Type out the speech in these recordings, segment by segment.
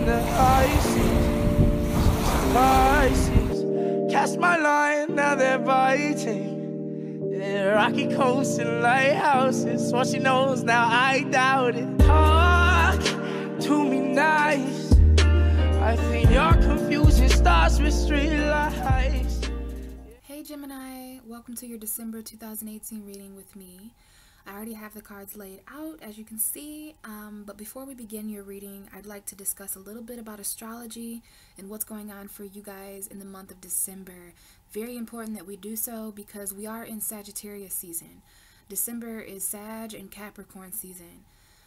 the high seas. Pisces, cast my line, now they're biting. Yeah, rocky coasts and lighthouses. What she knows now, I doubt it. Talk to me nice. I think your confusion starts with street lights. Hey Gemini, welcome to your December 2018 reading with me. I already have the cards laid out, as you can see, but before we begin your reading, I'd like to discuss a little bit about astrology and what's going on for you guys in the month of December. Very important that we do so because we are in Sagittarius season. December is Sag and Capricorn season.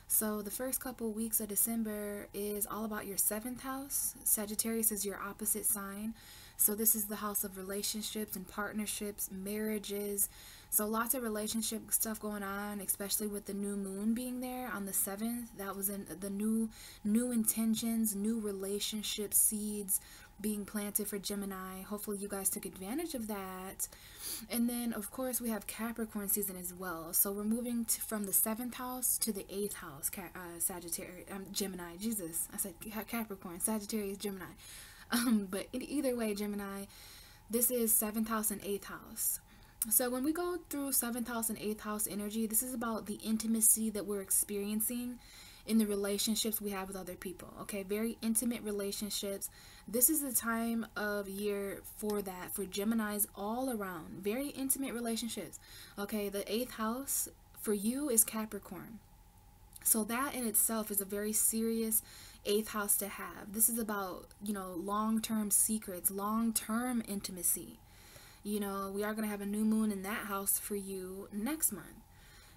So the first couple weeks of December is all about your 7th house. Sagittarius is your opposite sign. So this is the house of relationships and partnerships, marriages. So lots of relationship stuff going on, especially with the new moon being there on the 7th. That was in the new intentions, new relationship seeds being planted for Gemini. Hopefully you guys took advantage of that. And then of course we have Capricorn season as well. So we're moving from the 7th house to the 8th house. Sagittarius, Gemini. Jesus, I said Capricorn, Sagittarius, Gemini. But either way, Gemini, this is 7th house and 8th house. So when we go through 7th house and 8th house energy, this is about the intimacy that we're experiencing in the relationships we have with other people. Okay, very intimate relationships. This is the time of year for that, for Geminis all around. Very intimate relationships. Okay, the 8th house for you is Capricorn. So that in itself is a very serious 8th house to have. This is about, you know, long-term secrets, long-term intimacy. You know, we are going to have a new moon in that house for you next month.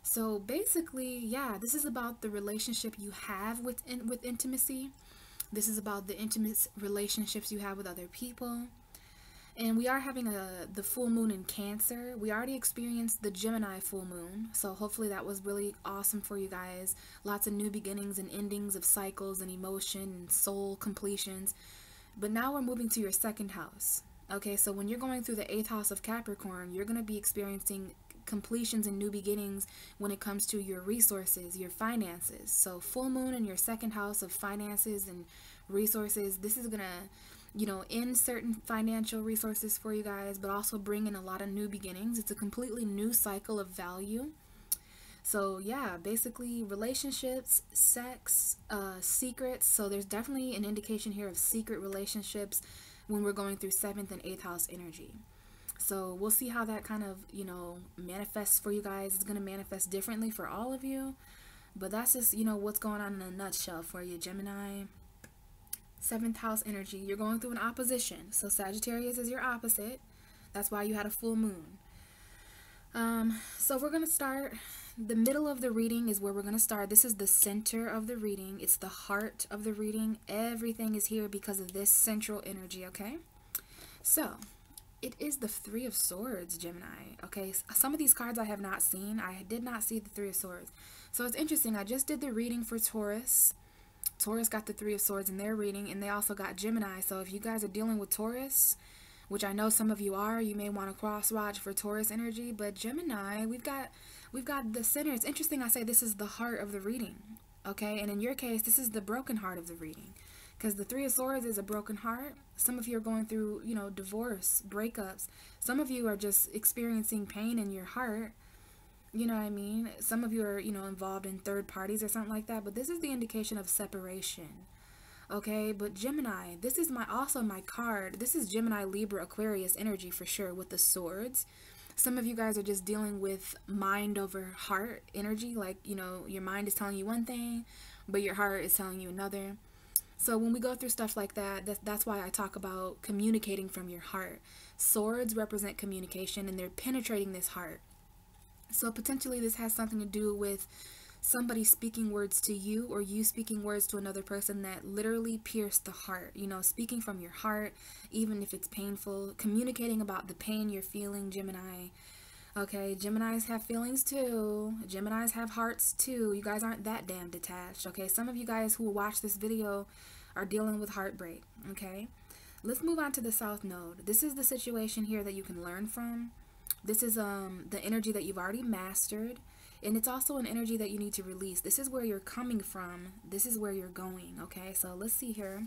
So basically, yeah, this is about the relationship you have with intimacy. This is about the intimate relationships you have with other people. And we are having the full moon in Cancer. We already experienced the Gemini full moon, so hopefully that was really awesome for you guys. Lots of new beginnings and endings of cycles and emotion and soul completions. But now we're moving to your 2nd house. Okay, so when you're going through the 8th house of Capricorn, you're going to be experiencing completions and new beginnings when it comes to your resources, your finances. So full moon in your 2nd house of finances and resources, this is going to, you know, end certain financial resources for you guys, but also bring in a lot of new beginnings. It's a completely new cycle of value. So yeah, basically relationships, sex, secrets. So there's definitely an indication here of secret relationships when we're going through 7th and 8th house energy. So we'll see how that kind of, you know, manifests for you guys. It's going to manifest differently for all of you, but that's just, you know, what's going on in a nutshell for you, Gemini. 7th house energy, you're going through an opposition. So Sagittarius is your opposite. That's why you had a full moon. So we're going to start. The middle of the reading is where we're going to start. This is the center of the reading. It's the heart of the reading. Everything is here because of this central energy, okay? So it is the 3 of Swords, Gemini. Okay, some of these cards I have not seen. I did not see the 3 of Swords. So it's interesting. I just did the reading for Taurus. Taurus got the 3 of Swords in their reading, and they also got Gemini. So if you guys are dealing with Taurus, which I know some of you are, you may want to cross-watch for Taurus energy. But Gemini, we've got the center. It's interesting I say this is the heart of the reading, okay? And in your case, this is the broken heart of the reading, because the 3 of Swords is a broken heart. Some of you are going through, you know, divorce, breakups. Some of you are just experiencing pain in your heart. You know what I mean? Some of you are, you know, involved in third parties or something like that. But this is the indication of separation. Okay? But Gemini, this is also my card. This is Gemini, Libra, Aquarius energy for sure with the swords. Some of you guys are just dealing with mind over heart energy. Like, you know, your mind is telling you one thing, but your heart is telling you another. So when we go through stuff like that, that's why I talk about communicating from your heart. Swords represent communication, and they're penetrating this heart. So potentially this has something to do with somebody speaking words to you, or you speaking words to another person that literally pierce the heart. You know, speaking from your heart, even if it's painful, communicating about the pain you're feeling, Gemini. Okay, Geminis have feelings too. Geminis have hearts too. You guys aren't that damn detached. Okay, some of you guys who will watch this video are dealing with heartbreak. Okay, let's move on to the South Node. This is the situation here that you can learn from. This is the energy that you've already mastered. And it's also an energy that you need to release. This is where you're coming from. This is where you're going, okay? So let's see here.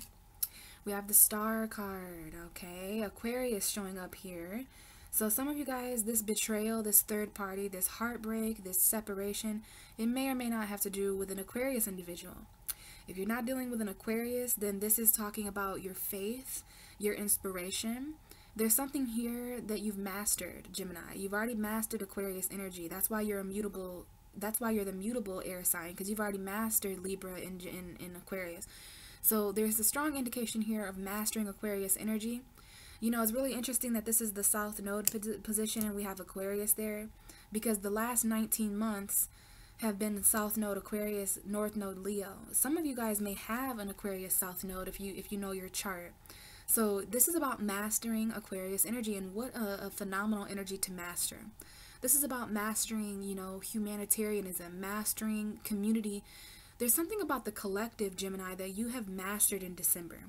We have the Star card, okay? Aquarius showing up here. So some of you guys, this betrayal, this third party, this heartbreak, this separation, it may or may not have to do with an Aquarius individual. If you're not dealing with an Aquarius, then this is talking about your faith, your inspiration. There's something here that you've mastered, Gemini. You've already mastered Aquarius energy. That's why you're a mutable. That's why you're the mutable air sign, because you've already mastered Libra in Aquarius. So there's a strong indication here of mastering Aquarius energy. You know, it's really interesting that this is the South Node position and we have Aquarius there, because the last 19 months have been South Node Aquarius, North Node Leo. Some of you guys may have an Aquarius South Node if you know your chart. So this is about mastering Aquarius energy, and what a phenomenal energy to master. This is about mastering, you know, humanitarianism, mastering community. There's something about the collective, Gemini, that you have mastered in December.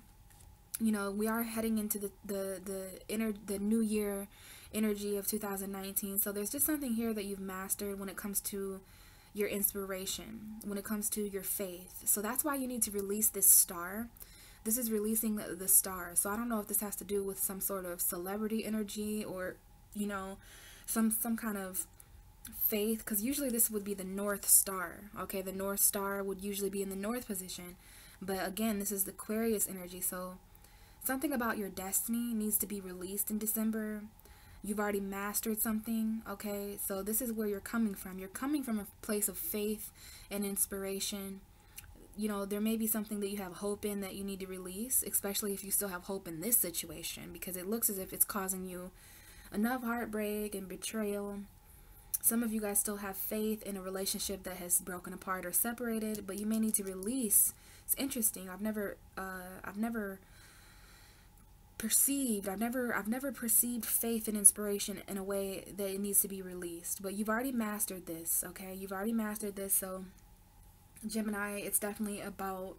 You know, we are heading into the new year energy of 2019. So there's just something here that you've mastered when it comes to your inspiration, when it comes to your faith. So that's why you need to release this star. This is releasing the star. So I don't know if this has to do with some sort of celebrity energy or, you know, some kind of faith, because usually this would be the North Star. Okay, the North Star would usually be in the North position. But again, this is the Aquarius energy. So something about your destiny needs to be released in December. You've already mastered something, okay? So this is where you're coming from. You're coming from a place of faith and inspiration. You know, there may be something that you have hope in that you need to release, especially if you still have hope in this situation, because it looks as if it's causing you enough heartbreak and betrayal. Some of you guys still have faith in a relationship that has broken apart or separated, but you may need to release. It's interesting. I've never perceived faith and inspiration in a way that it needs to be released. But you've already mastered this, okay? You've already mastered this. So Gemini, it's definitely about,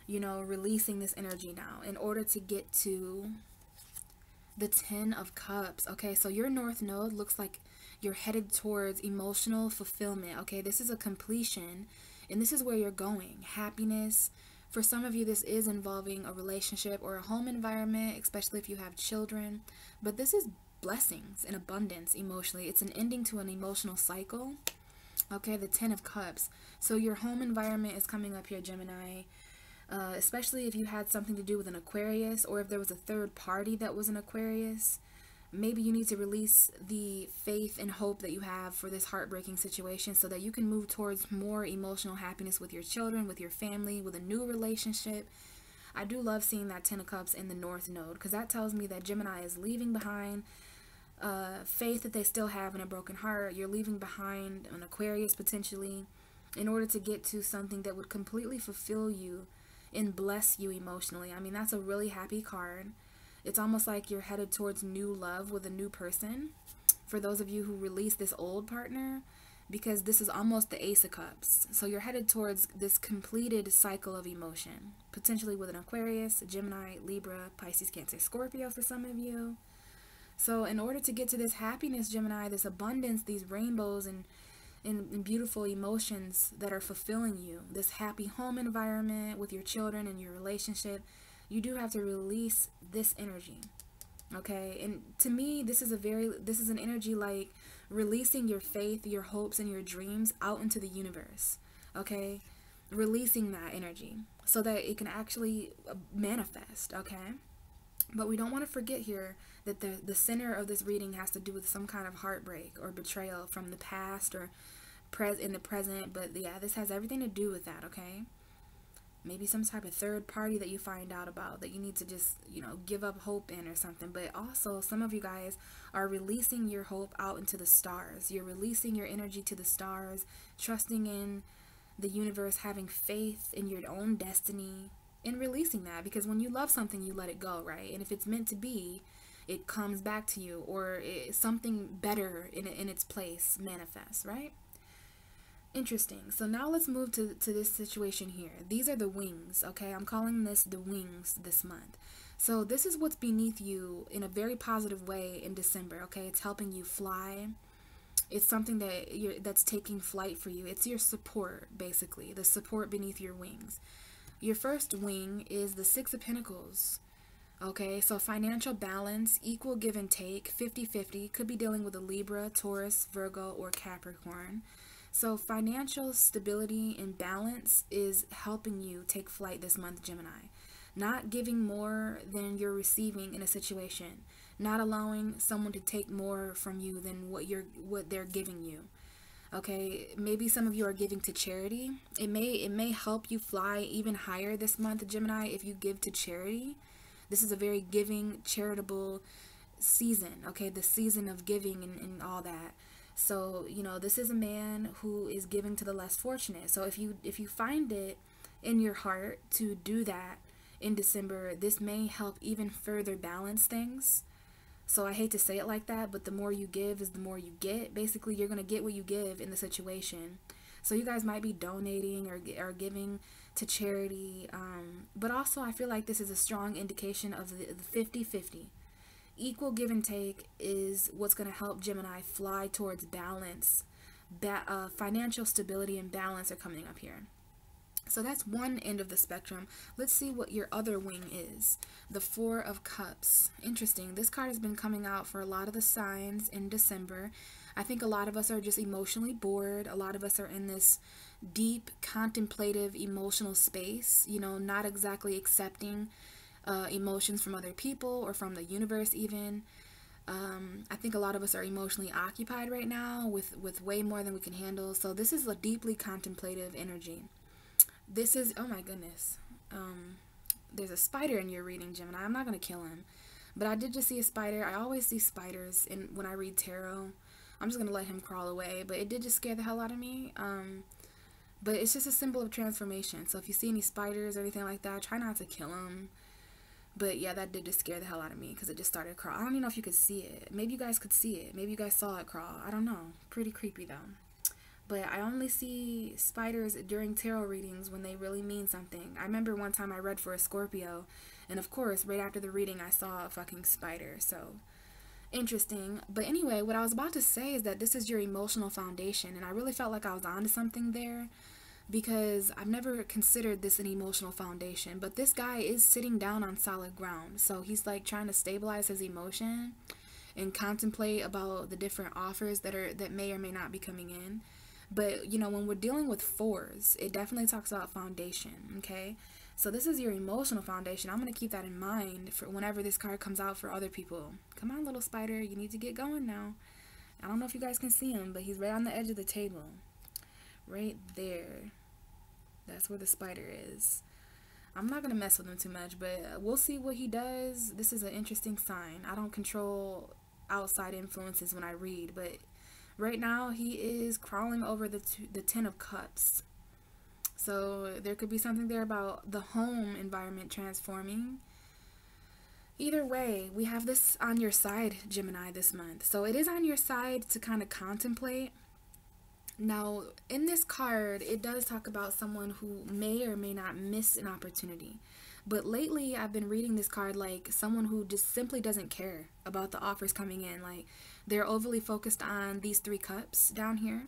you know, releasing this energy now in order to get to the 10 of Cups. Okay, so your North Node looks like you're headed towards emotional fulfillment. Okay, this is a completion, and this is where you're going. Happiness. For some of you, this is involving a relationship or a home environment, especially if you have children. But this is blessings and abundance emotionally. It's an ending to an emotional cycle. Okay, the 10 of Cups. So your home environment is coming up here, Gemini. Especially if you had something to do with an Aquarius, or if there was a third party that was an Aquarius. Maybe you need to release the faith and hope that you have for this heartbreaking situation so that you can move towards more emotional happiness with your children, with your family, with a new relationship. I do love seeing that 10 of Cups in the North Node, because that tells me that Gemini is leaving behind faith that they still have in a broken heart. You're leaving behind an Aquarius potentially in order to get to something that would completely fulfill you and bless you emotionally. I mean, that's a really happy card. It's almost like you're headed towards new love with a new person. For those of you who released this old partner, because this is almost the Ace of Cups. So you're headed towards this completed cycle of emotion, potentially with an Aquarius, Gemini, Libra, Pisces, Cancer, Scorpio for some of you. So in order to get to this happiness, Gemini, this abundance, these rainbows and beautiful emotions that are fulfilling you, this happy home environment with your children and your relationship, you do have to release this energy. Okay, and to me, this is an energy like releasing your faith, your hopes, and your dreams out into the universe. Okay, releasing that energy so that it can actually manifest. Okay, but we don't want to forget here that the center of this reading has to do with some kind of heartbreak or betrayal from the past or in the present. But yeah, this has everything to do with that. Okay, maybe some type of third party that you find out about that you need to just, you know, give up hope in or something. But also, some of you guys are releasing your hope out into the stars. You're releasing your energy to the stars, trusting in the universe, having faith in your own destiny, and releasing that. Because when you love something, you let it go, right? And if it's meant to be, it comes back to you, or something better in its place manifests, right? Interesting. So now let's move to this situation here. These are the wings, okay? I'm calling this the wings this month. So this is what's beneath you in a very positive way in December, okay? It's helping you fly. It's something that's taking flight for you. It's your support, basically, the support beneath your wings. Your first wing is the Six of Pentacles. Okay, so financial balance, equal give and take, 50-50. Could be dealing with a Libra, Taurus, Virgo, or Capricorn. So financial stability and balance is helping you take flight this month, Gemini. Not giving more than you're receiving in a situation. Not allowing someone to take more from you than what they're giving you. Okay, maybe some of you are giving to charity. It may help you fly even higher this month, Gemini, if you give to charity. This is a very giving, charitable season, okay? The season of giving and all that. So, you know, this is a man who is giving to the less fortunate. So if you find it in your heart to do that in December, this may help even further balance things. So I hate to say it like that, but the more you give is the more you get. Basically, you're going to get what you give in the situation. So you guys might be donating or giving to charity. But also, I feel like this is a strong indication of the 50-50. Equal give and take is what's going to help Gemini fly towards balance. Financial stability and balance are coming up here. So that's one end of the spectrum. Let's see what your other wing is. The Four of Cups. Interesting. This card has been coming out for a lot of the signs in December. I think a lot of us are just emotionally bored. A lot of us are in this deep, contemplative, emotional space. You know, not exactly accepting emotions from other people or from the universe even. I think a lot of us are emotionally occupied right now with way more than we can handle. So this is a deeply contemplative energy. This is, oh my goodness, there's a spider in your reading, Gemini. I'm not going to kill him, but I did just see a spider. I always see spiders when I read tarot. I'm just going to let him crawl away, but it did just scare the hell out of me. But it's just a symbol of transformation. So if you see any spiders or anything like that, try not to kill them. But yeah, that did just scare the hell out of me because it just started crawling. I don't even know if you could see it. Maybe you guys could see it. Maybe you guys saw it crawl. I don't know. Pretty creepy though. But I only see spiders during tarot readings when they really mean something. I remember one time I read for a Scorpio, and of course, right after the reading, I saw a fucking spider. So, interesting. But anyway, what I was about to say is that this is your emotional foundation, and I really felt like I was onto something there because I've never considered this an emotional foundation. But this guy is sitting down on solid ground, so he's like trying to stabilize his emotion and contemplate about the different offers that may or may not be coming in. But, you know, when we're dealing with fours, it definitely talks about foundation, okay? So this is your emotional foundation. I'm going to keep that in mind for whenever this card comes out for other people. Come on, little spider. You need to get going now. I don't know if you guys can see him, but he's right on the edge of the table. Right there. That's where the spider is. I'm not going to mess with him too much, but we'll see what he does. This is an interesting sign. I don't control outside influences when I read, but right now, he is crawling over the Ten of Cups. So there could be something there about the home environment transforming. Either way, we have this on your side, Gemini, this month. So it is on your side to kind of contemplate. Now, in this card, it does talk about someone who may or may not miss an opportunity. But lately, I've been reading this card like someone who just simply doesn't care about the offers coming in. Like, they're overly focused on these three cups down here.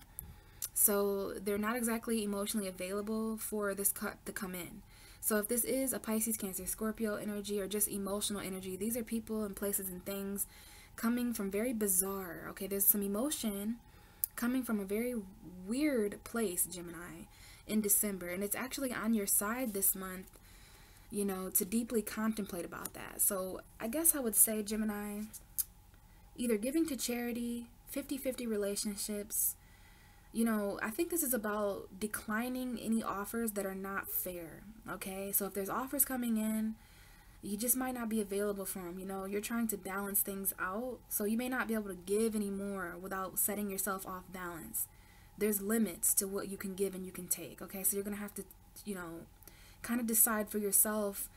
So they're not exactly emotionally available for this cup to come in. So if this is a Pisces, Cancer, Scorpio energy or just emotional energy, these are people and places and things coming from very bizarre. Okay, there's some emotion coming from a very weird place, Gemini, in December. And it's actually on your side this month, you know, to deeply contemplate about that. So I guess I would say, Gemini, either giving to charity, 50-50 relationships. You know, I think this is about declining any offers that are not fair, okay? So if there's offers coming in, you just might not be available for them. You know, you're trying to balance things out, so you may not be able to give anymore without setting yourself off balance. There's limits to what you can give and you can take, okay? So you're going to have to, you know, kind of decide for yourself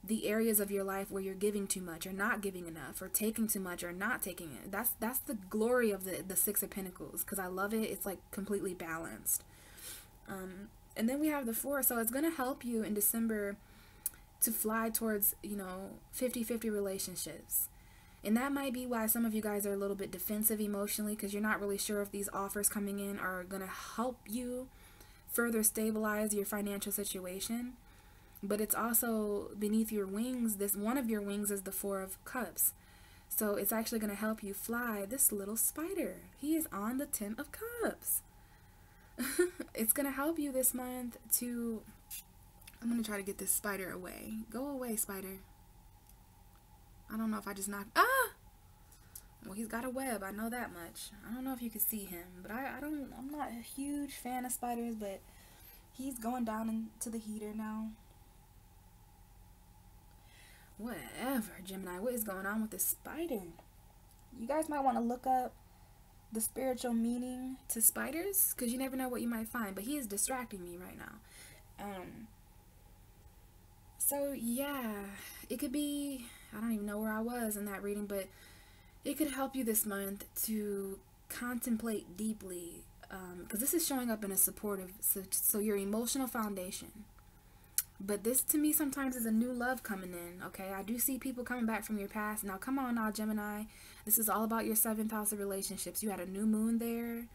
the areas of your life where you're giving too much or not giving enough or taking too much or not taking it. That's the glory of the Six of Pentacles, because I love it. It's like completely balanced. And then we have the Four, so it's going to help you in December to fly towards, you know, 50-50 relationships. And that might be why some of you guys are a little bit defensive emotionally, because you're not really sure if these offers coming in are going to help you further stabilize your financial situation. But it's also beneath your wings. This one of your wings is the Four of Cups. So it's actually going to help you fly this little spider. He is on the Ten of Cups. It's going to help you this month to... I'm going to try to get this spider away. Go away, spider. I don't know if I just knocked... Ah! Well, he's got a web. I know that much. I don't know if you can see him. But I'm not a huge fan of spiders, but he's going down into the heater now. Whatever, Gemini. What is going on with this spider? You guys might want to look up the spiritual meaning to spiders, because you never know what you might find. But he is distracting me right now. So yeah, it could be, I don't even know where I was in that reading, but it could help you this month to contemplate deeply, because this is showing up in a supportive, so your emotional foundation. But this to me sometimes is a new love coming in, okay? I do see people coming back from your past. Now come on now, Gemini. This is all about your 7th house of relationships. You had a new moon there.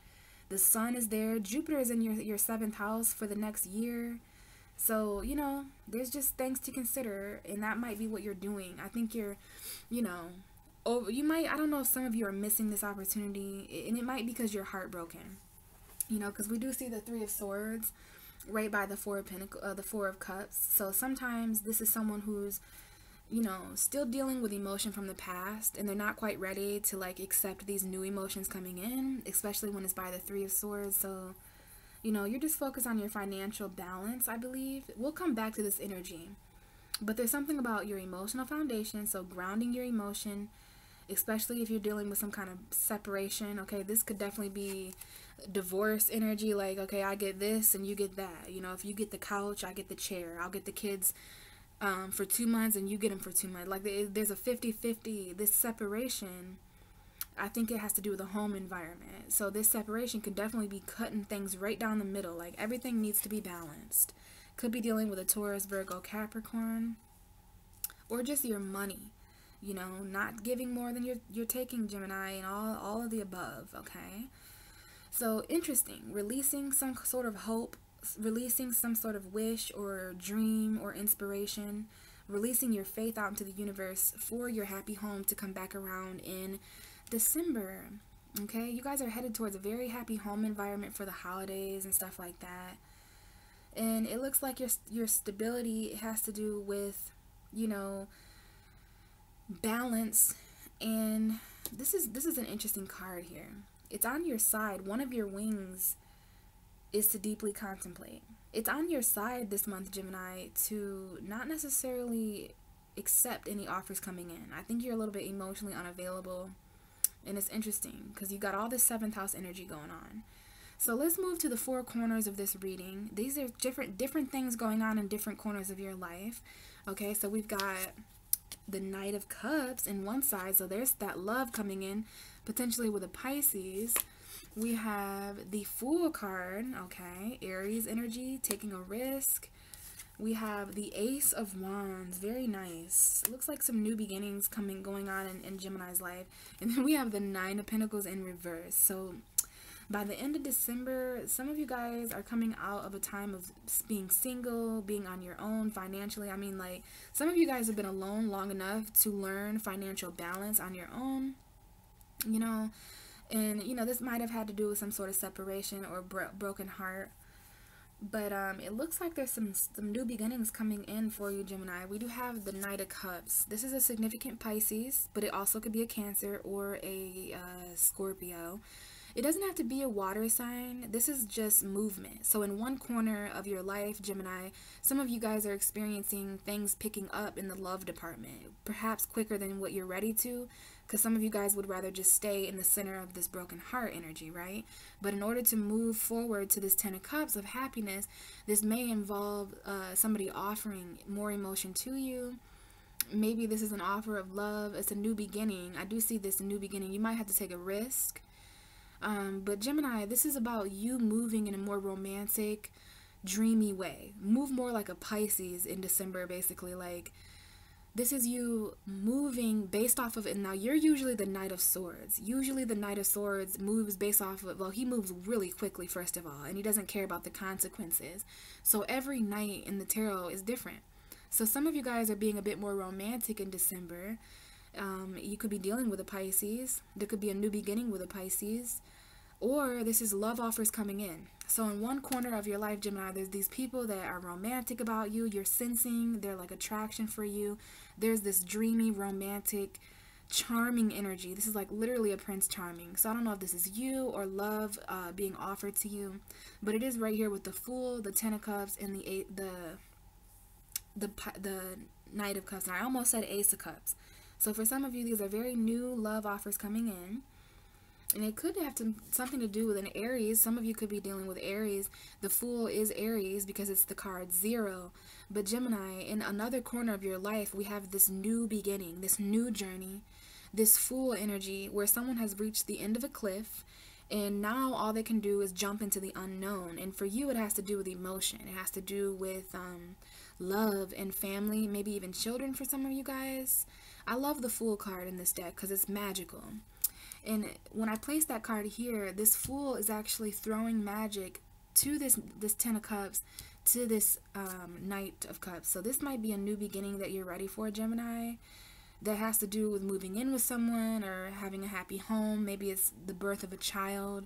The sun is there. Jupiter is in your 7th house for the next year. So, you know, there's just things to consider, and that might be what you're doing. I think you're, you know, I don't know if some of you are missing this opportunity, and it might be because you're heartbroken, you know, because we do see the Three of Swords right by the Four of Cups. So sometimes this is someone who's, you know, still dealing with emotion from the past, and they're not quite ready to like accept these new emotions coming in, especially when it's by the Three of Swords. So, you know, you're just focused on your financial balance, I believe. We'll come back to this energy, but there's something about your emotional foundation. So grounding your emotion, especially if you're dealing with some kind of separation. Okay, this could definitely be divorce energy, like, okay, I get this and you get that. You know, if you get the couch, I get the chair. I'll get the kids for 2 months and you get them for 2 months. Like, there's a 50-50. This separation, I think it has to do with the home environment. So this separation could definitely be cutting things right down the middle. Like, everything needs to be balanced. Could be dealing with a Taurus, Virgo, Capricorn, or just your money. You know, not giving more than you're taking, Gemini, and all of the above, okay? So, interesting. Releasing some sort of hope, releasing some sort of wish or dream or inspiration, releasing your faith out into the universe for your happy home to come back around in December, okay? You guys are headed towards a very happy home environment for the holidays and stuff like that. And it looks like your stability has to do with, you know, balance. And this is an interesting card here. It's on your side. One of your wings is to deeply contemplate. It's on your side this month, Gemini, to not necessarily accept any offers coming in. I think you're a little bit emotionally unavailable, and it's interesting because you got all this 7th house energy going on. So let's move to the 4 corners of this reading. These are different things going on in different corners of your life. Okay, so we've got the Knight of Cups in one side, so there's that love coming in, potentially with a Pisces. We have the Fool card, okay, Aries energy, taking a risk. We have the Ace of Wands, very nice. It looks like some new beginnings going on in Gemini's life. And then we have the Nine of Pentacles in reverse. So by the end of December, some of you guys are coming out of a time of being single, being on your own financially. I mean, like, some of you guys have been alone long enough to learn financial balance on your own, you know. And, you know, this might have had to do with some sort of separation or broken heart. But it looks like there's some new beginnings coming in for you, Gemini. We do have the Knight of Cups. This is a significant Pisces, but it also could be a Cancer or a Scorpio. It doesn't have to be a water sign. This is just movement. So in one corner of your life, Gemini, some of you guys are experiencing things picking up in the love department, perhaps quicker than what you're ready to, because some of you guys would rather just stay in the center of this broken heart energy, right? But in order to move forward to this 10 of Cups of happiness, this may involve somebody offering more emotion to you. Maybe this is an offer of love. It's a new beginning. I do see this new beginning. You might have to take a risk. But Gemini, this is about you moving in a more romantic, dreamy way. Move more like a Pisces in December, basically. Like, This is you moving based off of it. Now, you're usually the Knight of Swords. Usually the Knight of Swords moves based off of, well, he moves really quickly, first of all, and he doesn't care about the consequences. So every night in the tarot is different. So some of you guys are being a bit more romantic in December. You could be dealing with a Pisces. There could be a new beginning with a Pisces. Or this is love offers coming in. So in one corner of your life, Gemini, there's these people that are romantic about you. You're sensing they're like attraction for you. There's this dreamy, romantic, charming energy. This is like literally a Prince Charming. So I don't know if this is you or love being offered to you, but it is right here with the Fool, the Ten of Cups, and the Knight of Cups. And I almost said Ace of Cups. So for some of you, these are very new love offers coming in. And it could have something to do with an Aries. Some of you could be dealing with Aries. The Fool is Aries because it's the card 0. But Gemini, in another corner of your life, we have this new beginning, this new journey, this Fool energy where someone has reached the end of a cliff and now all they can do is jump into the unknown. And for you, it has to do with emotion. It has to do with love and family, maybe even children for some of you guys. I love the Fool card in this deck because it's magical. And when I place that card here, this Fool is actually throwing magic to this Ten of Cups, to this Knight of Cups. So this might be a new beginning that you're ready for, Gemini, that has to do with moving in with someone or having a happy home. Maybe it's the birth of a child,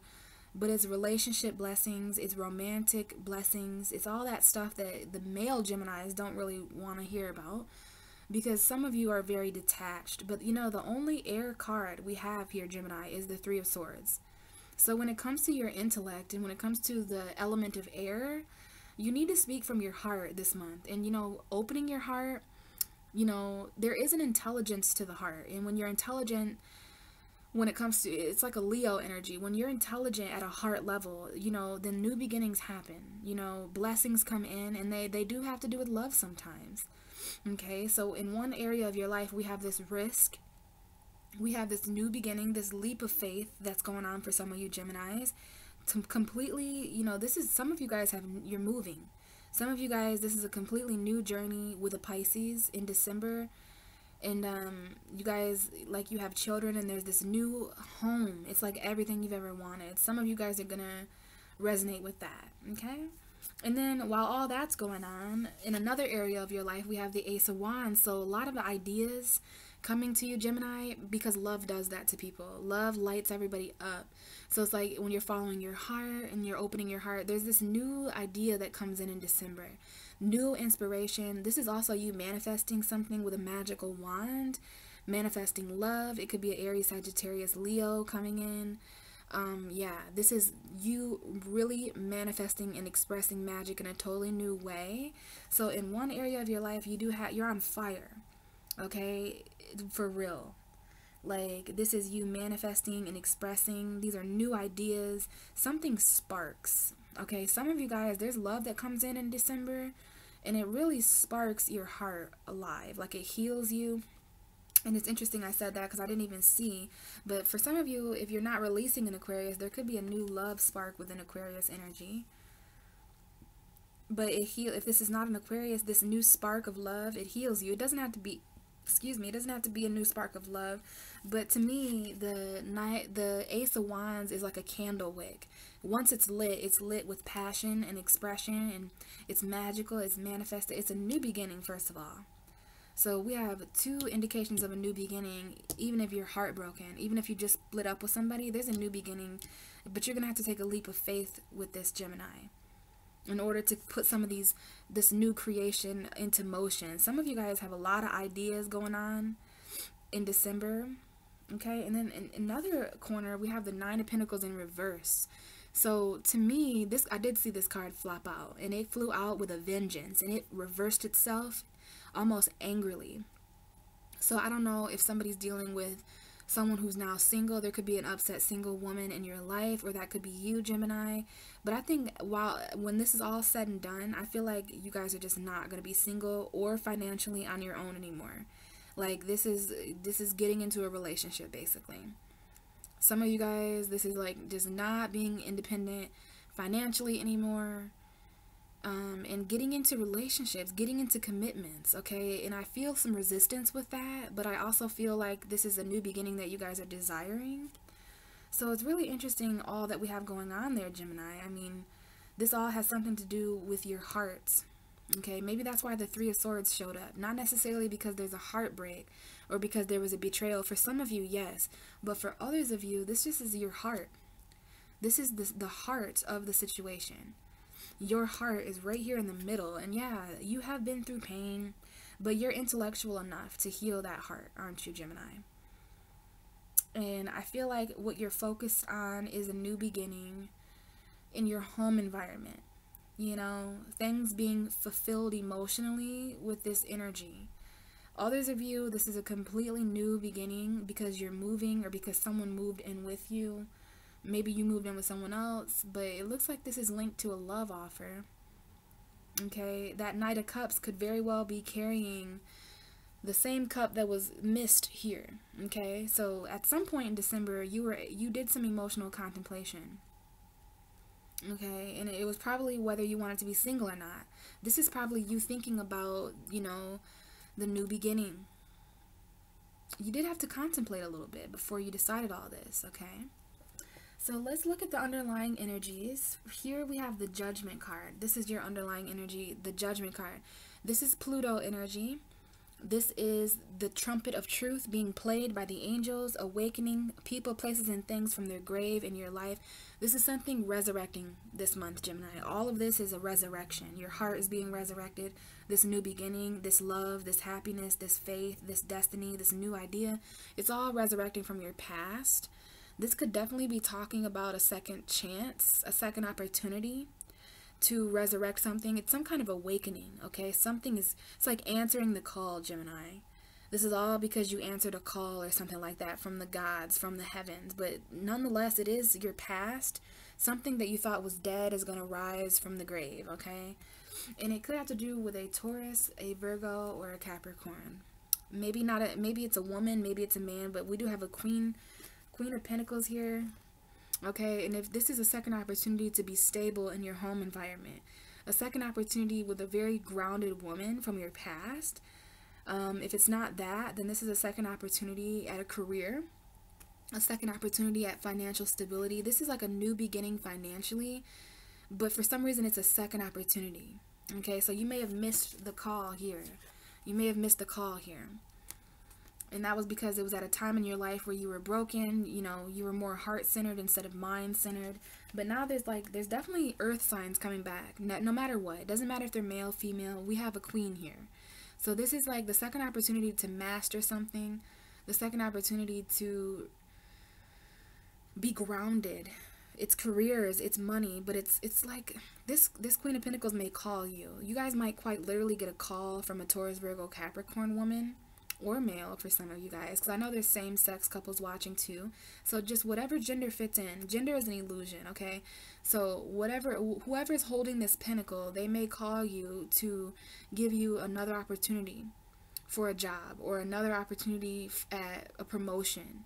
but it's relationship blessings, it's romantic blessings, it's all that stuff that the male Geminis don't really want to hear about. Because some of you are very detached. But, you know, the only air card we have here, Gemini, is the Three of Swords. So when it comes to your intellect and when it comes to the element of air, you need to speak from your heart this month. And, you know, opening your heart, you know, there is an intelligence to the heart. And when you're intelligent, when it comes to, it's like a Leo energy. When you're intelligent at a heart level, you know, then new beginnings happen. You know, blessings come in, and they do have to do with love sometimes. Okay, so in one area of your life, we have this risk. We have this new beginning, this leap of faith that's going on for some of you Geminis. To completely, you know, this is, some of you guys you're moving. Some of you guys, this is a completely new journey with a Pisces in December. And you guys, like, you have children and there's this new home. It's like everything you've ever wanted. Some of you guys are going to resonate with that, okay? And then while all that's going on, in another area of your life, we have the Ace of Wands. So a lot of the ideas coming to you, Gemini, because love does that to people. Love lights everybody up. So it's like when you're following your heart and you're opening your heart, there's this new idea that comes in December. New inspiration. This is also you manifesting something with a magical wand, manifesting love. It could be an Aries, Sagittarius, Leo coming in. Yeah, this is you really manifesting and expressing magic in a totally new way. So in one area of your life, you're on fire, okay, for real. Like, this is you manifesting and expressing. These are new ideas. Something sparks, okay? Some of you guys, there's love that comes in December, and it really sparks your heart alive. Like, it heals you. And it's interesting I said that because I didn't even see. But for some of you, if you're not releasing an Aquarius, there could be a new love spark within Aquarius energy. But if this is not an Aquarius, this new spark of love, it heals you. It doesn't have to be, it doesn't have to be a new spark of love. But to me, the Ace of Wands is like a candle wick. Once it's lit with passion and expression, and it's magical, it's manifested. It's a new beginning, first of all. So we have two indications of a new beginning. Even if you're heartbroken, even if you just split up with somebody, there's a new beginning. But you're going to have to take a leap of faith with this Gemini in order to put some of this new creation into motion. Some of you guys have a lot of ideas going on in December. Okay, and then in another corner, we have the Nine of Pentacles in reverse. So to me, I did see this card flop out, and it flew out with a vengeance, and it reversed itself almost angrily. So I don't know if somebody's dealing with someone who's now single. There could be an upset single woman in your life, or that could be you, Gemini. But I think when this is all said and done, I feel like you guys are just not going to be single or financially on your own anymore. Like, this is getting into a relationship, basically. Some of you guys, this is like just not being independent financially anymore. and getting into relationships, getting into commitments, okay? And I feel some resistance with that, but I also feel like this is a new beginning that you guys are desiring. So it's really interesting all that we have going on there, Gemini. I mean, this all has something to do with your hearts, okay? Maybe that's why the Three of Swords showed up. Not necessarily because there's a heartbreak or because there was a betrayal. For some of you, yes. But for others of you, this just is your heart. This is the heart of the situation. Your heart is right here in the middle. And yeah, you have been through pain, but you're intellectual enough to heal that heart, aren't you, Gemini? And I feel like what you're focused on is a new beginning in your home environment. You know, things being fulfilled emotionally with this energy. Others of you, this is a completely new beginning because you're moving or because someone moved in with you. Maybe you moved in with someone else, but it looks like this is linked to a love offer. Okay, that Knight of Cups could very well be carrying the same cup that was missed here. Okay, so at some point in December, you did some emotional contemplation. Okay, and it was probably whether you wanted to be single or not. This is probably you thinking about, you know, the new beginning. You did have to contemplate a little bit before you decided all this, okay? So let's look at the underlying energies. Here we have the Judgment card. This is your underlying energy, the Judgment card. This is Pluto energy. This is the trumpet of truth being played by the angels, awakening people, places, and things from their grave in your life. This is something resurrecting this month, Gemini. All of this is a resurrection. Your heart is being resurrected. This new beginning, this love, this happiness, this faith, this destiny, this new idea. It's all resurrecting from your past. This could definitely be talking about a second chance, a second opportunity to resurrect something. It's some kind of awakening, okay? It's like answering the call, Gemini. This is all because you answered a call or something like that from the gods, from the heavens. But nonetheless, it is your past. Something that you thought was dead is going to rise from the grave, okay? And it could have to do with a Taurus, a Virgo, or a Capricorn. Maybe it's a woman, maybe it's a man, but we do have a Queen of Pentacles here. Okay, and if this is a second opportunity to be stable in your home environment, a second opportunity with a very grounded woman from your past, if it's not that, then this is a second opportunity at a career, a second opportunity at financial stability. This is like a new beginning financially, but for some reason it's a second opportunity. Okay, so you may have missed the call here. And that was because it was at a time in your life where you were broken, you know, you were more heart-centered instead of mind-centered. But now there's definitely earth signs coming back, no matter what. It doesn't matter if they're male, female, we have a queen here. So this is like the second opportunity to master something, the second opportunity to be grounded. It's careers, it's money, but it's like this Queen of Pentacles may call you. You guys might quite literally get a call from a Taurus, Virgo, Capricorn woman. Or male for some of you guys, because I know there's same-sex couples watching too. So just whatever gender fits in. Gender is an illusion, okay? So whoever is holding this pentacle, they may call you to give you another opportunity for a job or another opportunity at a promotion.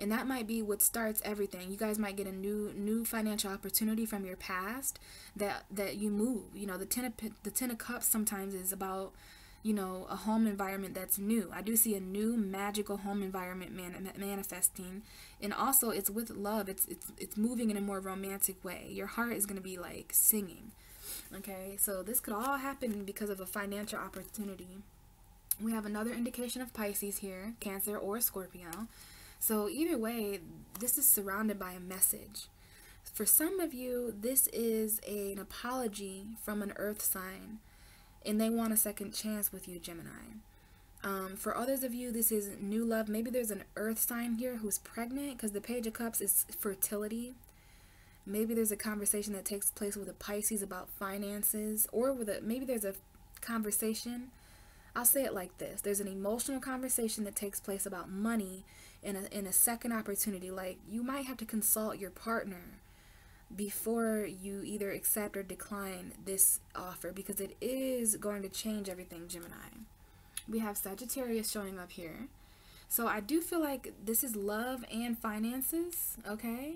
And that might be what starts everything. You guys might get a new financial opportunity from your past that you move. You know, the Ten of Cups sometimes is about, you know, a home environment that's new. I do see a new magical home environment manifesting, and also it's with love. It's moving in a more romantic way. Your heart is going to be like singing. Okay, so this could all happen because of a financial opportunity. We have another indication of Pisces here, Cancer or Scorpio. So either way, this is surrounded by a message. For some of you, this is an apology from an earth sign, and they want a second chance with you, Gemini. For others of you, this is new love. Maybe there's an earth sign here who's pregnant, because the Page of Cups is fertility. Maybe there's a conversation that takes place with a Pisces about finances, or maybe there's a conversation. I'll say it like this. There's an emotional conversation that takes place about money in a second opportunity. Like, you might have to consult your partner before you either accept or decline this offer, because it is going to change everything, Gemini. We have Sagittarius showing up here. So I do feel like this is love and finances, okay?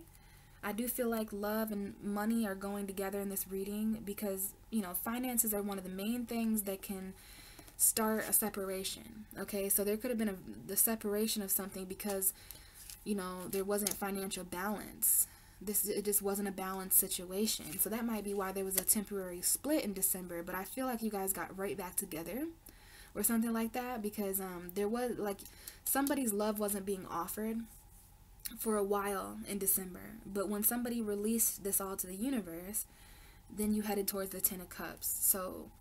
I do feel like love and money are going together in this reading because, you know, finances are one of the main things that can start a separation. Okay, so there could have been the separation of something because, you know, there wasn't financial balance. It just wasn't a balanced situation. So that might be why there was a temporary split in December, but I feel like you guys got right back together or something like that because there was like somebody's love wasn't being offered for a while in December, but when somebody released this all to the universe, then you headed towards the 10 of Cups. So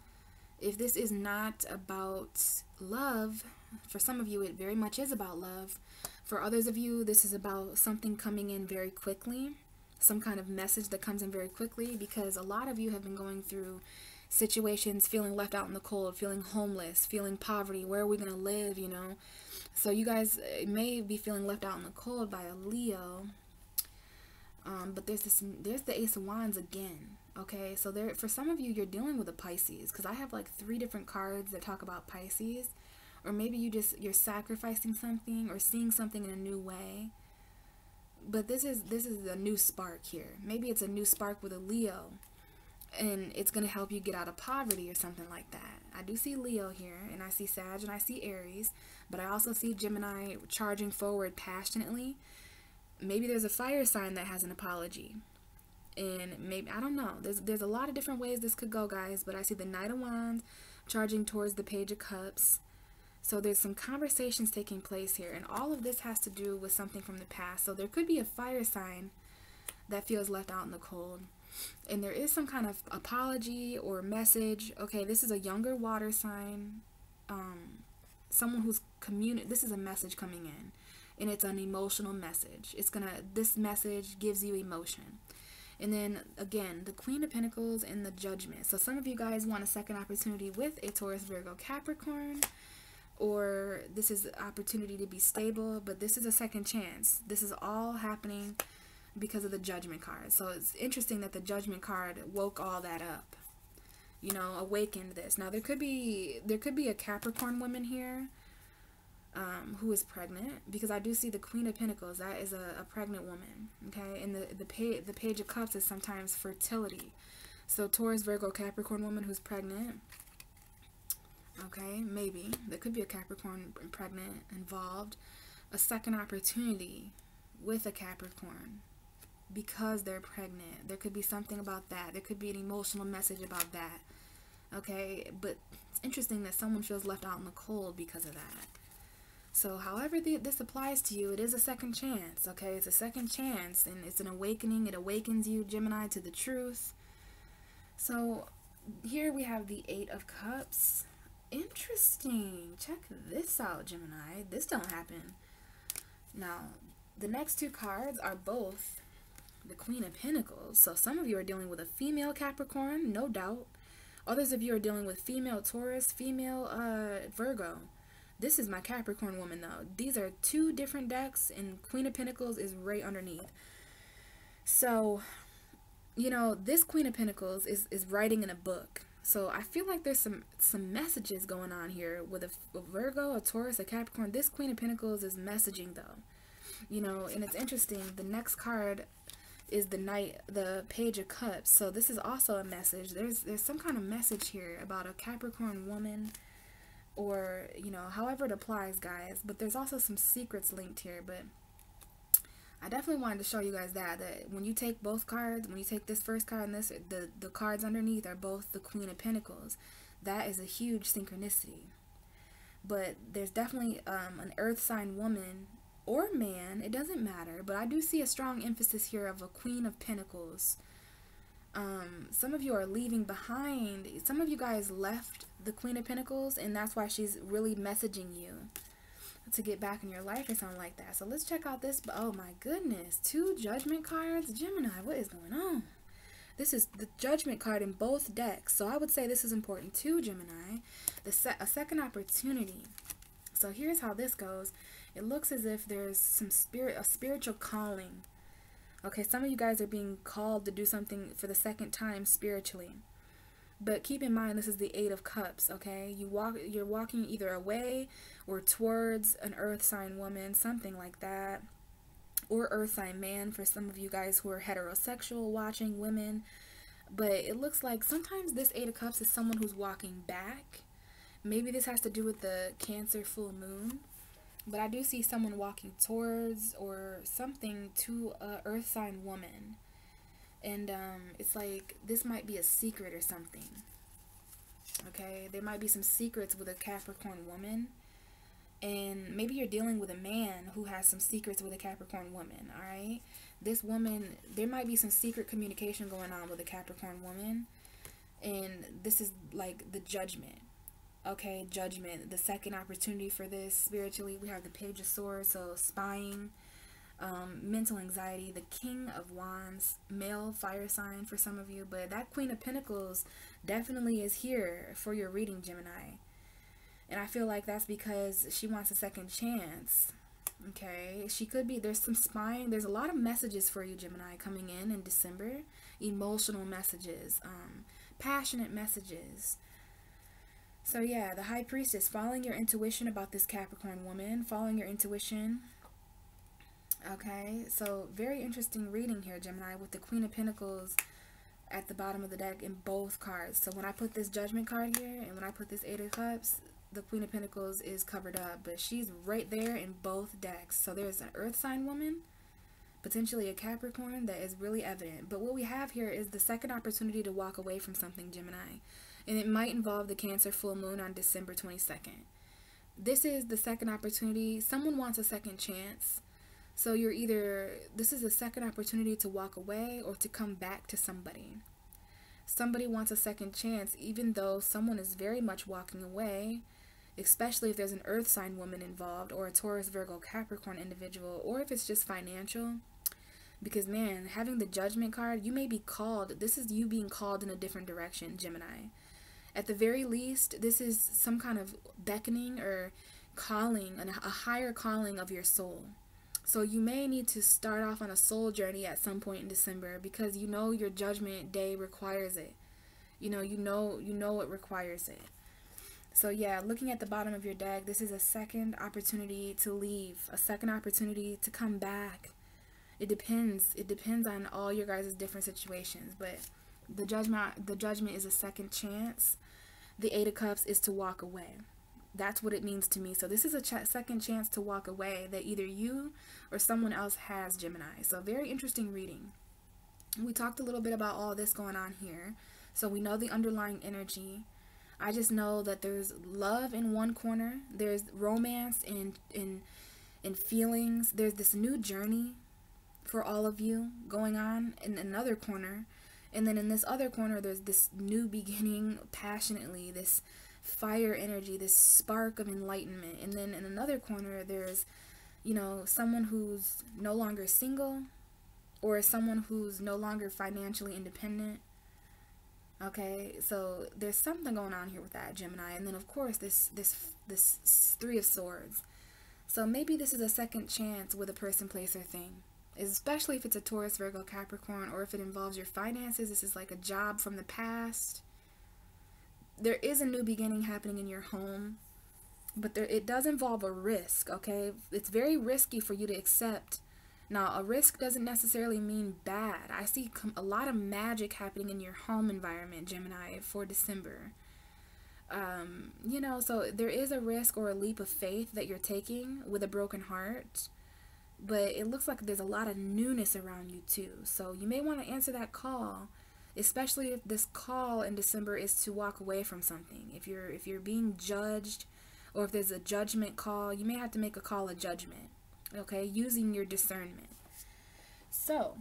if this is not about love, for some of you it very much is about love. For others of you, this is about something coming in very quickly, some kind of message that comes in very quickly, because a lot of you have been going through situations, feeling left out in the cold, feeling homeless, feeling poverty. Where are we going to live, you know? So you guys may be feeling left out in the cold by a Leo. But there's the Ace of Wands again. Okay, so there, for some of you, you're dealing with a Pisces, because I have like 3 different cards that talk about Pisces. Or maybe you're sacrificing something or seeing something in a new way. But this is a new spark here. Maybe it's a new spark with a Leo, and it's going to help you get out of poverty or something like that. I do see Leo here, and I see Sag, and I see Aries, but I also see Gemini charging forward passionately. Maybe there's a fire sign that has an apology. And maybe, I don't know. There's a lot of different ways this could go, guys, but I see the Knight of Wands charging towards the Page of Cups. So there's some conversations taking place here, and all of this has to do with something from the past. So there could be a fire sign that feels left out in the cold. And there is some kind of apology or message. Okay, this is a younger water sign. Someone who's this is a message coming in, and it's an emotional message. This message gives you emotion. And then again, the Queen of Pentacles and the Judgment. So some of you guys want a second opportunity with a Taurus, Virgo, Capricorn, or this is an opportunity to be stable, but this is a second chance. This is all happening because of the Judgment card. So it's interesting that the Judgment card woke all that up, you know, awakened this. Now there could be a Capricorn woman here who is pregnant, because I do see the Queen of Pentacles. That is a pregnant woman. Okay, and the Page of Cups is sometimes fertility. So Taurus, Virgo, Capricorn woman who's pregnant. Okay, maybe there could be a Capricorn pregnant involved. A second opportunity with a Capricorn because they're pregnant. There could be something about that. There could be an emotional message about that. Okay, but it's interesting that someone feels left out in the cold because of that. So however this applies to you, it is a second chance. Okay, it's a second chance, and it's an awakening. It awakens you, Gemini, to the truth. So here we have the 8 of Cups. Interesting. Check this out, Gemini. This don't happen. Now, the next 2 cards are both the Queen of Pentacles. So some of you are dealing with a female Capricorn, no doubt. Others of you are dealing with female Taurus, female Virgo. This is my Capricorn woman, though. These are 2 different decks, and Queen of Pentacles is right underneath. So, you know, this Queen of Pentacles is writing in a book. So I feel like there's some messages going on here with a Virgo, a Taurus, a Capricorn. This Queen of Pentacles is messaging, though. You know, and it's interesting. The next card is the Page of Cups. So this is also a message. There's some kind of message here about a Capricorn woman, or, you know, however it applies, guys. But there's also some secrets linked here. But I definitely wanted to show you guys that when you take both cards, when you take this first card and this, the cards underneath are both the Queen of Pentacles. That is a huge synchronicity. But there's definitely an earth sign woman or man, it doesn't matter, but I do see a strong emphasis here of a Queen of Pentacles. Some of you are leaving behind. Some of you guys left the Queen of Pentacles, and that's why she's really messaging you to get back in your life or something like that. So let's check out this. Oh my goodness, 2 Judgment cards. Gemini, what is going on? This is the Judgment card in both decks, so I would say this is important too, Gemini. A second opportunity. So here's how this goes. It looks as if there's a spiritual calling. Okay, some of you guys are being called to do something for the second time spiritually. But keep in mind, this is the 8 of Cups, okay? You're walking either away or towards an earth sign woman, something like that. or earth sign man for some of you guys who are heterosexual watching women. But it looks like sometimes this Eight of Cups is someone who's walking back. Maybe this has to do with the Cancer full moon. But I do see someone walking towards or something to a earth sign woman. And it's like this might be a secret or something. Okay, there might be some secrets with a Capricorn woman. And maybe you're dealing with a man who has some secrets with a Capricorn woman, alright? This woman, there might be some secret communication going on with a Capricorn woman. And this is like the Judgment. Okay, Judgment. The second opportunity for this spiritually, we have the Page of Swords, so spying, mental anxiety, the King of Wands, male fire sign for some of you. But that Queen of Pentacles definitely is here for your reading, Gemini. And I feel like that's because she wants a second chance. Okay, she could be, there's some spying. There's a lot of messages for you, Gemini, coming in December. Emotional messages, passionate messages. So yeah, the High Priestess, following your intuition about this Capricorn woman, following your intuition. Okay, so very interesting reading here, Gemini, with the Queen of Pentacles at the bottom of the deck in both cards. So when I put this Judgment card here and when I put this Eight of Cups, the Queen of Pentacles is covered up, but she's right there in both decks. So there's an earth sign woman, potentially a Capricorn, that is really evident. But what we have here is the second opportunity to walk away from something, Gemini. And it might involve the Cancer full moon on December 22nd. This is the second opportunity. Someone wants a second chance. So you're either, this is a second opportunity to walk away or to come back to somebody. Somebody wants a second chance, even though someone is very much walking away, especially if there's an earth sign woman involved or a Taurus, Virgo, Capricorn individual, or if it's just financial. Because man, having the Judgment card, you may be called, this is you being called in a different direction, Gemini. At the very least, this is some kind of beckoning or calling, a higher calling of your soul. So you may need to start off on a soul journey at some point in December because you know your Judgment day requires it. You know it requires it. So yeah, looking at the bottom of your deck, this is a second opportunity to leave, a second opportunity to come back. It depends. It depends on all your guys' different situations, but the judgment is a second chance. The Eight of Cups is to walk away. That's what it means to me. So this is a second chance to walk away that either you or someone else has, Gemini. So very interesting reading. We talked a little bit about all this going on here. So we know the underlying energy. I just know that there's love in one corner. There's romance and feelings. There's this new journey for all of you going on in another corner. And then in this other corner, there's this new beginning passionately, this fire energy, this spark of enlightenment. And then in another corner, there's, someone who's no longer single or someone who's no longer financially independent. Okay, so there's something going on here with that, Gemini. And then of course this Three of Swords. So maybe this is a second chance with a person, place, or thing. Especially if it's a Taurus, Virgo, Capricorn, or if it involves your finances. This is like a job from the past. There is a new beginning happening in your home, but it does involve a risk, okay? It's very risky for you to accept. Now, a risk doesn't necessarily mean bad. I see a lot of magic happening in your home environment, Gemini, for December. So there is a risk or a leap of faith that you're taking with a broken heart, but it looks like there's a lot of newness around you too. So you may want to answer that call, especially if this call in December is to walk away from something. If you're being judged, or if there's a judgment call, you may have to make a call of judgment. Okay, using your discernment. So,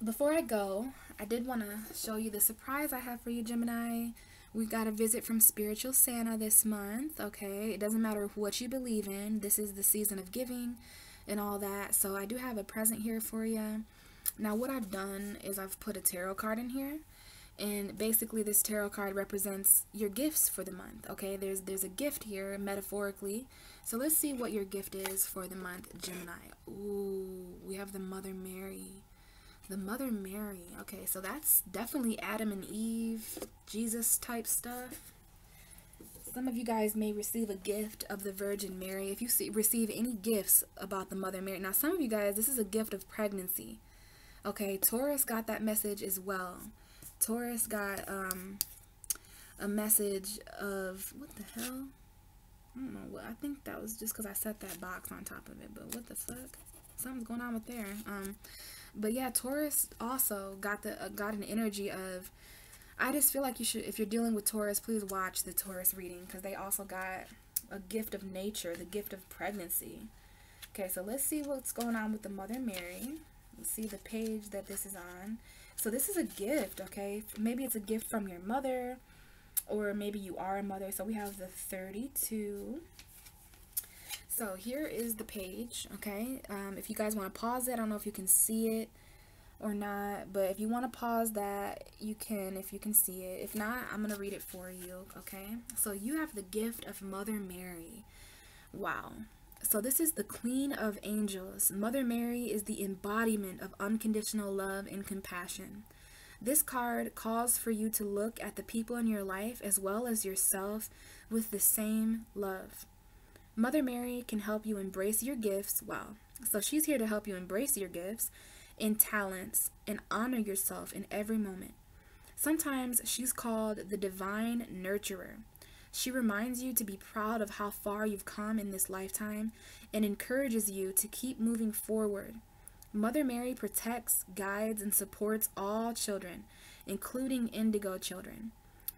before I go, I did want to show you the surprise I have for you, Gemini. We got a visit from Spiritual Santa this month, okay? It doesn't matter what you believe in. This is the season of giving and all that. So, I do have a present here for you. Now, what I've done is I've put a tarot card in here. And basically, this tarot card represents your gifts for the month, okay? There's a gift here, metaphorically. So let's see what your gift is for the month, Gemini. Ooh, we have the Mother Mary. The Mother Mary. Okay, so that's definitely Adam and Eve, Jesus type stuff. some of you guys may receive a gift of the Virgin Mary. If you receive any gifts about the Mother Mary, now some of you guys, this is a gift of pregnancy. Okay, Taurus got that message as well. Taurus got a message of, what the hell? I don't know what. I think that was just because I set that box on top of it. But what the fuck? Something's going on with there. But yeah, Taurus also got an energy of. I just feel like you should, if you're dealing with Taurus, please watch the Taurus reading, because they also got a gift of nature, the gift of pregnancy. Okay, so let's see what's going on with the Mother Mary. Let's see the page that this is on. So this is a gift, okay? Maybe it's a gift from your mother, or maybe you are a mother. So we have the 32. So here is the page, okay? If you guys want to pause it, I don't know if you can see it or not, but if you want to pause that, you can, if you can see it. If not, I'm going to read it for you, okay? So you have the gift of Mother Mary. Wow. So this is the Queen of Angels. Mother Mary is the embodiment of unconditional love and compassion. This card calls for you to look at the people in your life as well as yourself with the same love. Mother Mary can help you embrace your gifts. Wow. So she's here to help you embrace your gifts and talents and honor yourself in every moment. Sometimes she's called the divine nurturer. She reminds you to be proud of how far you've come in this lifetime and encourages you to keep moving forward. Mother Mary protects, guides, and supports all children, including Indigo children.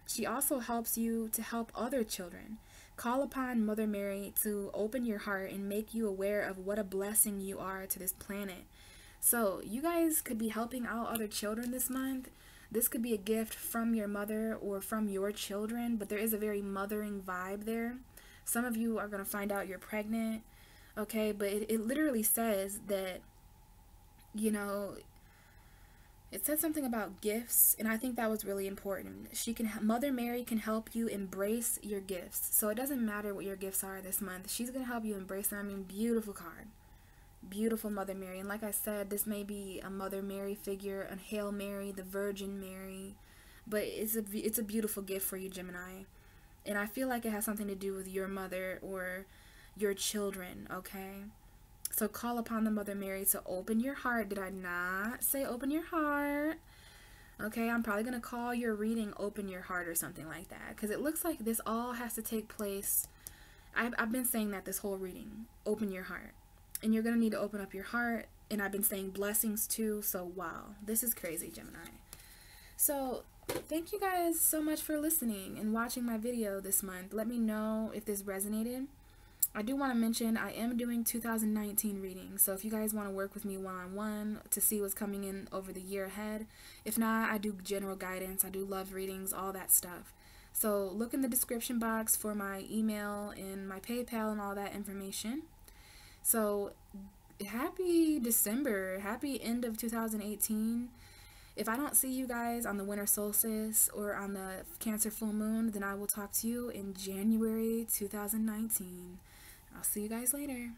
She also helps you to help other children. Call upon Mother Mary to open your heart and make you aware of what a blessing you are to this planet. So you guys could be helping out other children this month. This could be a gift from your mother or from your children, but there is a very mothering vibe there. Some of you are going to find out you're pregnant, okay? But it literally says that, you know, it said something about gifts, and I think that was really important. Mother Mary can help you embrace your gifts. So it doesn't matter what your gifts are this month. She's going to help you embrace them. I mean, beautiful card. Beautiful Mother Mary. And like I said, this may be a Mother Mary figure, a Hail Mary, the Virgin Mary, but it's a beautiful gift for you, Gemini. And I feel like it has something to do with your mother or your children, okay? So call upon the Mother Mary to open your heart. Did I not say open your heart? Okay, I'm probably going to call your reading Open Your Heart or something like that, because it looks like this all has to take place. I've been saying that this whole reading, open your heart. And you're going to need to open up your heart. And I've been saying blessings too. So, wow. This is crazy, Gemini. So, thank you guys so much for listening and watching my video this month. Let me know if this resonated. I do want to mention I am doing 2019 readings. So, if you guys want to work with me one-on-one to see what's coming in over the year ahead. If not, I do general guidance. I do love readings, all that stuff. So, look in the description box for my email and my PayPal and all that information. So, happy December, happy end of 2018. If I don't see you guys on the winter solstice or on the Cancer full moon, then I will talk to you in January 2019. I'll see you guys later.